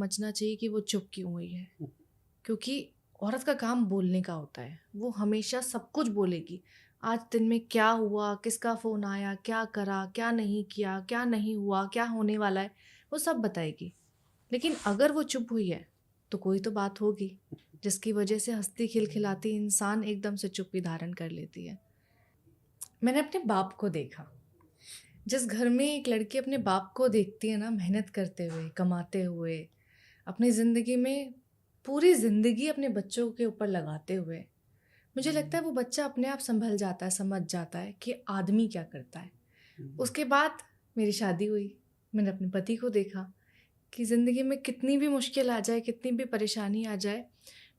समझना चाहिए कि वो चुप क्यों हुई है, क्योंकि औरत का काम बोलने का होता है। वो हमेशा सब कुछ बोलेगी, आज दिन में क्या हुआ, किसका फ़ोन आया, क्या करा, क्या नहीं किया, क्या नहीं हुआ, क्या होने वाला है, वो सब बताएगी। लेकिन अगर वो चुप हुई है तो कोई तो बात होगी जिसकी वजह से हंसती खिलखिलाती इंसान एकदम से चुप्पी धारण कर लेती है। मैंने अपने बाप को देखा। जिस घर में एक लड़की अपने बाप को देखती है ना, मेहनत करते हुए, कमाते हुए, अपनी ज़िंदगी में पूरी ज़िंदगी अपने बच्चों के ऊपर लगाते हुए, मुझे लगता है वो बच्चा अपने आप संभल जाता है, समझ जाता है कि आदमी क्या करता है। उसके बाद मेरी शादी हुई। मैंने अपने पति को देखा कि ज़िंदगी में कितनी भी मुश्किल आ जाए, कितनी भी परेशानी आ जाए,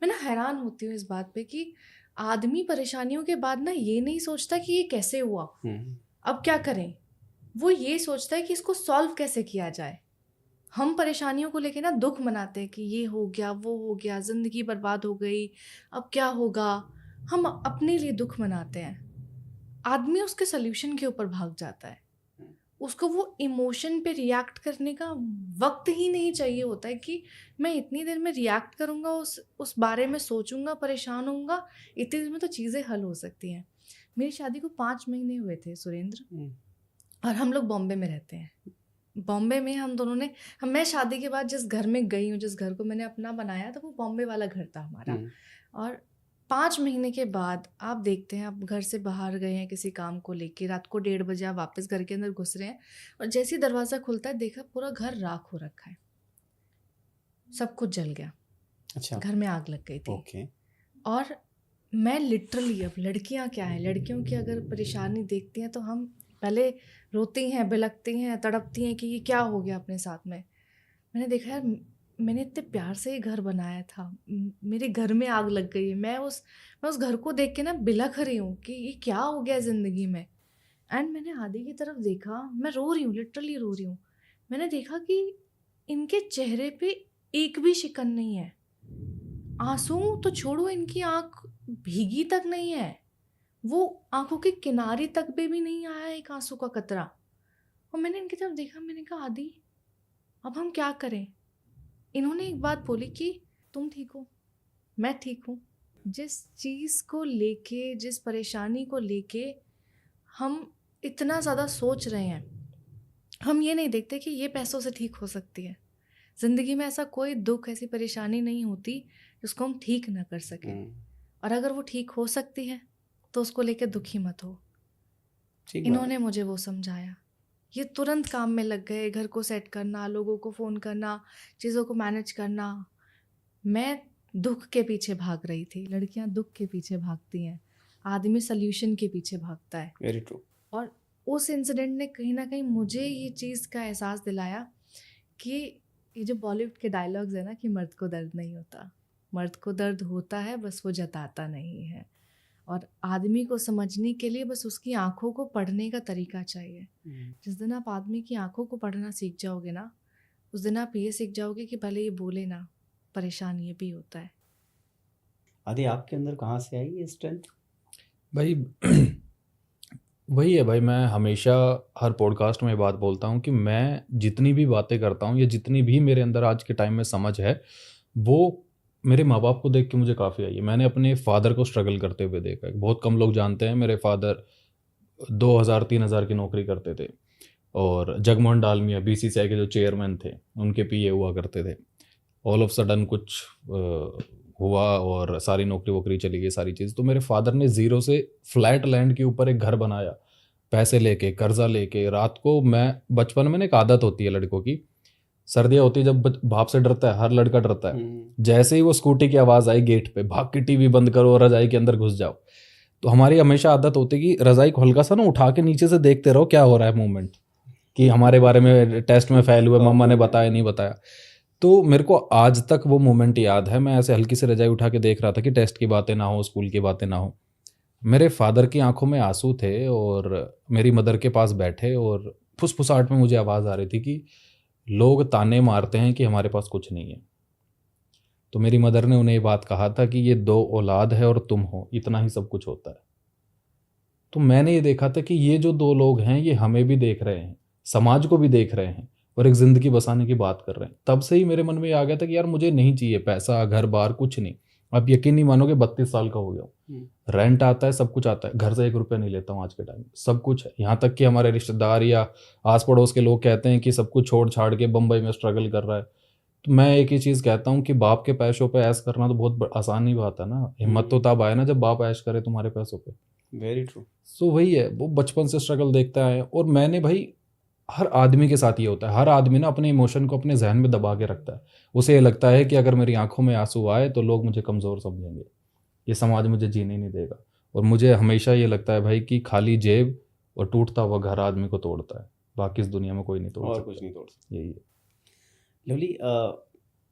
मैं ना हैरान होती हूँ इस बात पे कि आदमी परेशानियों के बाद ना ये नहीं सोचता कि ये कैसे हुआ, अब क्या करें। वो ये सोचता है कि इसको सॉल्व कैसे किया जाए। हम परेशानियों को लेके ना दुख मनाते हैं कि ये हो गया, वो हो गया, ज़िंदगी बर्बाद हो गई, अब क्या होगा। हम अपने लिए दुख मनाते हैं। आदमी उसके सॉल्यूशन के ऊपर भाग जाता है। उसको वो इमोशन पे रिएक्ट करने का वक्त ही नहीं चाहिए होता है कि मैं इतनी देर में रिएक्ट करूँगा, उस बारे में सोचूंगा, परेशान होऊंगा, इतनी देर में तो चीज़ें हल हो सकती हैं। मेरी शादी को 5 महीने हुए थे सुरेंद्र, और हम लोग बॉम्बे में रहते हैं। बॉम्बे में हम दोनों ने मैं शादी के बाद जिस घर में गई हूँ, जिस घर को मैंने अपना बनाया था, वो बॉम्बे वाला घर था हमारा। और 5 महीने के बाद आप देखते हैं, आप घर से बाहर गए हैं किसी काम को लेके, रात को 1:30 बजे आप वापस घर के अंदर घुस रहे हैं, और जैसे ही दरवाज़ा खुलता है देखा पूरा घर राख हो रखा है, सब कुछ जल गया। अच्छा, घर में आग लग गई थी। ओके। और मैं लिटरली, अब लड़कियां क्या है, लड़कियों की अगर परेशानी देखती हैं तो हम पहले रोती हैं, बिलखती हैं, तड़पती हैं कि ये क्या हो गया अपने साथ में। मैंने देखा यार, मैंने इतने प्यार से ये घर बनाया था, मेरे घर में आग लग गई है। मैं उस घर को देख के ना बिलख रही हूँ कि ये क्या हो गया ज़िंदगी में। एंड मैंने आदि की तरफ देखा, मैं रो रही हूँ, लिटरली रो रही हूँ। मैंने देखा कि इनके चेहरे पे एक भी शिकन नहीं है, आंसू तो छोड़ो, इनकी आंख भीगी तक नहीं है, वो आंखों के किनारे तक पे भी नहीं आया एक आंसू का कतरा। और मैंने इनकी तरफ देखा, मैंने कहा आदि अब हम क्या करें। इन्होंने एक बात बोली कि तुम ठीक हो, मैं ठीक हूँ। जिस चीज़ को लेके, जिस परेशानी को लेके हम इतना ज़्यादा सोच रहे हैं, हम ये नहीं देखते कि ये पैसों से ठीक हो सकती है। ज़िंदगी में ऐसा कोई दुख, ऐसी परेशानी नहीं होती जिसको हम ठीक ना कर सकें। और अगर वो ठीक हो सकती है तो उसको लेके दुखी मत हो। इन्होंने मुझे वो समझाया। ये तुरंत काम में लग गए, घर को सेट करना, लोगों को फ़ोन करना, चीज़ों को मैनेज करना। मैं दुख के पीछे भाग रही थी, लड़कियां दुख के पीछे भागती हैं, आदमी सल्यूशन के पीछे भागता है। Very true. और उस इंसिडेंट ने कहीं ना कहीं मुझे ये चीज़ का एहसास दिलाया कि ये जो बॉलीवुड के डायलॉग्स है ना कि मर्द को दर्द नहीं होता, मर्द को दर्द होता है, बस वो जताता नहीं है। और आदमी को समझने के लिए बस उसकी आंखों को पढ़ने का तरीका चाहिए। जिस दिन आप आदमी की आंखों को पढ़ना सीख जाओगे ना, उस दिन आप ये सीख जाओगे कि भले ये बोले ना, परेशान ये भी होता है। आदि, आपके अंदर कहाँ से आई ये स्ट्रेंथ? भाई वही है भाई, मैं हमेशा हर पॉडकास्ट में ये बात बोलता हूँ कि मैं जितनी भी बातें करता हूँ या जितनी भी मेरे अंदर आज के टाइम में समझ है, वो मेरे माँ बाप को देख के मुझे काफ़ी आई है। मैंने अपने फादर को स्ट्रगल करते हुए देखा है। बहुत कम लोग जानते हैं, मेरे फादर 2000-3000 की नौकरी करते थे, और जगमोहन डालमिया बीसीसीआई के जो चेयरमैन थे उनके पीए हुआ करते थे। ऑल ऑफ सडन कुछ हुआ और सारी नौकरी वोकरी चली गई, सारी चीज़। तो मेरे फादर ने ज़ीरो से फ्लैट लैंड के ऊपर एक घर बनाया, पैसे लेके, कर्जा लेके। रात को, मैं बचपन में ना एक आदत होती है लड़कों की, सर्दियाँ होती है जब भाप से डरता है, हर लड़का डरता है। जैसे ही वो स्कूटी की आवाज़ आई गेट पे, भाग के टीवी बंद करो और रजाई के अंदर घुस जाओ। तो हमारी हमेशा आदत होती है कि रजाई को हल्का सा ना उठा के नीचे से देखते रहो क्या हो रहा है मूवमेंट, कि हमारे बारे में टेस्ट में फेल हुए, मम्मा ने बताया नहीं बताया। तो मेरे को आज तक वो मोमेंट याद है। मैं ऐसे हल्की से रजाई उठा के देख रहा था कि टेस्ट की बातें ना हो, स्कूल की बातें ना हो। मेरे फादर की आंखों में आंसू थे और मेरी मदर के पास बैठे, और फुसफुसाहट में मुझे आवाज़ आ रही थी कि लोग ताने मारते हैं कि हमारे पास कुछ नहीं है। तो मेरी मदर ने उन्हें ये बात कहा था कि ये 2 औलाद है और तुम हो, इतना ही सब कुछ होता है। तो मैंने ये देखा था कि ये जो 2 लोग हैं ये हमें भी देख रहे हैं, समाज को भी देख रहे हैं, और एक ज़िंदगी बसाने की बात कर रहे हैं। तब से ही मेरे मन में ये आ गया था कि यार मुझे नहीं चाहिए पैसा, घर-बार कुछ नहीं। आप यकीन नहीं मानोगे 32 साल का हो गया हूँ। रेंट आता है, सब कुछ आता है। घर से 1 रुपया नहीं लेता हूँ आज के टाइम में, सब कुछ है। यहाँ तक कि हमारे रिश्तेदार या आस-पड़ोस के लोग कहते हैं कि सब कुछ छोड़-छाड़ के बम्बई में स्ट्रगल कर रहा है। तो मैं एक ही चीज़ कहता हूँ कि बाप के पैसों पे ऐश करना तो बहुत आसान ही बात है ना। हिम्मत तो तब आए ना जब बाप ऐश करे तुम्हारे पैसों पे। Very true. सो वही है, वो बचपन से स्ट्रगल देखता है। और मैंने भाई, हर आदमी के साथ ये होता है, हर आदमी ना अपने इमोशन को अपने जहन में दबा के रखता है। उसे ये लगता है कि अगर मेरी आंखों में आंसू आए तो लोग मुझे कमज़ोर समझेंगे, ये समाज मुझे जीने नहीं देगा। और मुझे हमेशा ये लगता है भाई कि खाली जेब और टूटता हुआ घर आदमी को तोड़ता है, बाकी इस दुनिया में कोई नहीं तोड़ और सकता। कुछ नहीं तोड़ सकते। यही है। लवली,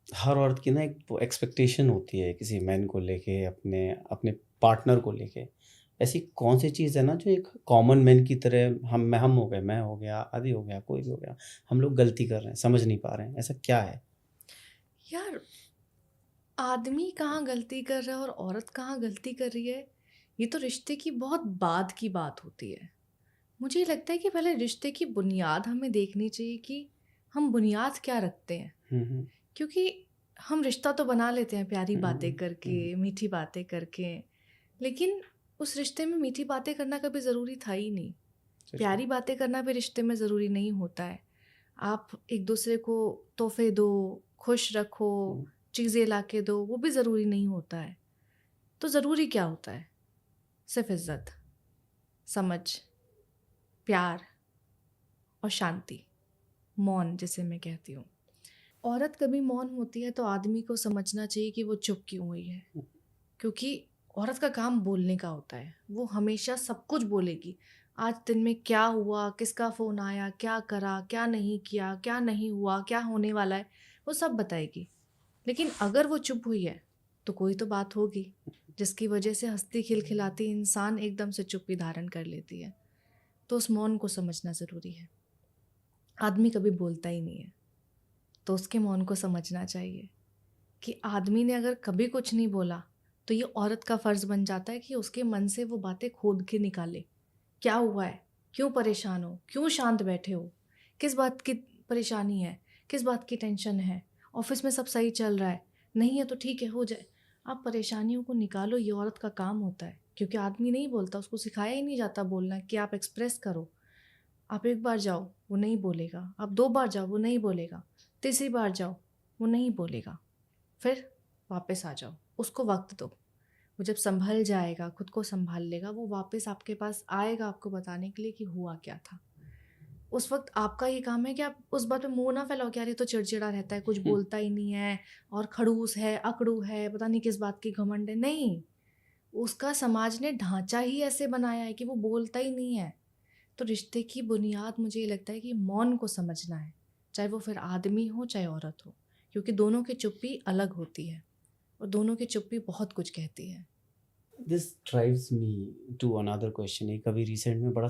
हर औरत की ना एक वो एक्सपेक्टेशन होती है किसी मैन को लेके, अपने अपने पार्टनर को लेके। ऐसी कौन सी चीज़ है ना जो एक कॉमन मैन की तरह हम हो गए, मैं हो गया, आदि हो गया, कोई भी हो गया, हम लोग गलती कर रहे हैं, समझ नहीं पा रहे हैं, ऐसा क्या है? यार, आदमी कहाँ गलती कर रहा है और औरत कहाँ गलती कर रही है, ये तो रिश्ते की बहुत बाद की बात होती है। मुझे ये लगता है कि पहले रिश्ते की बुनियाद हमें देखनी चाहिए कि हम बुनियाद क्या रखते हैं। हम्म, क्योंकि हम रिश्ता तो बना लेते हैं प्यारी बातें हम्म, करके, मीठी बातें करके, लेकिन उस रिश्ते में मीठी बातें करना कभी ज़रूरी था ही नहीं। सच प्यारी में। बातें करना भी रिश्ते में ज़रूरी नहीं होता है। आप एक दूसरे को तोहफे दो, खुश रखो, हम्म, चीज़ें ला के दो, वो भी ज़रूरी नहीं होता है। तो ज़रूरी क्या होता है? सिर्फ इज़्ज़त, समझ, प्यार और शांति, मौन जिसे मैं कहती हूँ। औरत कभी मौन होती है तो आदमी को समझना चाहिए कि वो चुप क्यों हुई है, क्योंकि औरत का काम बोलने का होता है। वो हमेशा सब कुछ बोलेगी। आज दिन में क्या हुआ, किसका फ़ोन आया, क्या करा, क्या नहीं किया, क्या नहीं हुआ, क्या होने वाला है, वो सब बताएगी। लेकिन अगर वो चुप हुई है तो कोई तो बात होगी जिसकी वजह से हंसती खिलखिलाती इंसान एकदम से चुप्पी धारण कर लेती है। तो उस मौन को समझना ज़रूरी है। आदमी कभी बोलता ही नहीं है, तो उसके मौन को समझना चाहिए कि आदमी ने अगर कभी कुछ नहीं बोला तो ये औरत का फ़र्ज़ बन जाता है कि उसके मन से वो बातें खोद के निकाले। क्या हुआ है? क्यों परेशान हो? क्यों शांत बैठे हो? किस बात की परेशानी है? किस बात की टेंशन है? ऑफिस में सब सही चल रहा है? नहीं है तो ठीक है, हो जाए। आप परेशानियों को निकालो, ये औरत का काम होता है। क्योंकि आदमी नहीं बोलता, उसको सिखाया ही नहीं जाता बोलना कि आप एक्सप्रेस करो। आप एक बार जाओ, वो नहीं बोलेगा। आप 2 बार जाओ, वो नहीं बोलेगा। तीसरी बार जाओ, वो नहीं बोलेगा। फिर वापस आ जाओ, उसको वक्त दो। वो जब संभल जाएगा, खुद को संभाल लेगा, वो वापस आपके पास आएगा आपको बताने के लिए कि हुआ क्या था। उस वक्त आपका ये काम है कि आप उस बात पे मुंह ना फैलाओ कि यार ये तो चिड़चिड़ा रहता है, कुछ बोलता ही नहीं है और खड़ूस है, अकड़ू है, पता नहीं किस बात की घमंड है। नहीं, उसका समाज ने ढांचा ही ऐसे बनाया है कि वो बोलता ही नहीं है। तो रिश्ते की बुनियाद मुझे ये लगता है कि मौन को समझना है, चाहे वो फिर आदमी हो चाहे औरत हो, क्योंकि दोनों की चुप्पी अलग होती है और दोनों की चुप्पी बहुत कुछ कहती है। This drives me to another question. एक अभी रिसेंट में बड़ा